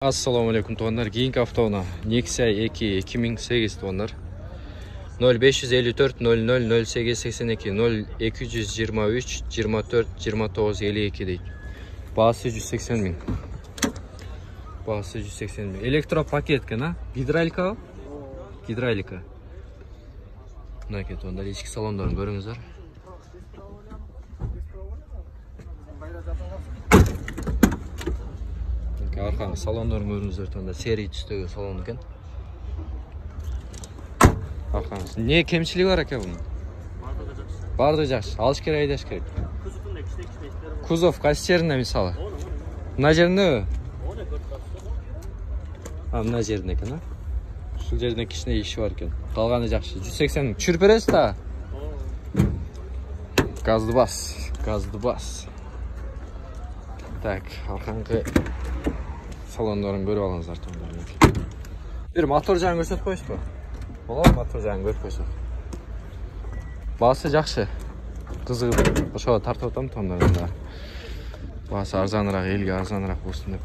Assalamu alaikum tuğanlar. Keyinki avtona Nexia 2 2008 tuğanlar. 0554 00 08 82 0223 24 29 52 deydi. Bahası 180 bin. Bahası 180 bin. Elektro paket kana. Gidrolika. Gidrolika. Buna ket onda içki salonlarını görüңүздөр. Arkadan salonların görünüzler tanda seri tüstüğü salon ekan. Arkadan ne kemçiliği var aka bunun? Bardı жақсы. Alış керек айдаш керек. Kuzov qaysi жерінде misалы? Мына жерінде? Мына жерінде екен, а? Ушул жерде кичине иши бар екен. Калганы жақсы. 180 түшүрүп бересиз да? Газды бас. Газды бас. Так, аркаңкы salonların görüp alыңыздар таңдар. Bir мотор жағын көрсөтүп коесузбу? Болобу, мотор жағын көрүп койсок. Баасы жакшы. Кызыгып, ошого тартып атам таңдарында. Баасы арзаныраак, элге арзаныраак болсун деп.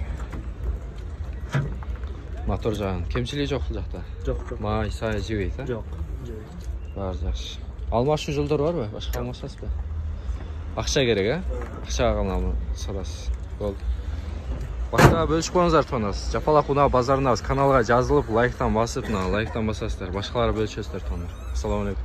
Мотор жағын кемчилиги жок бул жакта. Жок. Май, сай жебейт, а? Жок. Бар жакшы. Алмашуу жолдор барбы? Башка алмашасызбы? Акча керек, а? Акчага гана саласыз. Болду. Башка бөлүшүп коюңуздар тонас. Жапалак унаа базарынабыз. Каналга жазылып, лайктан басып, лайктан басасыздар. Башкалары бөлүшөсүздөр тонор. Ассаламу алейкум.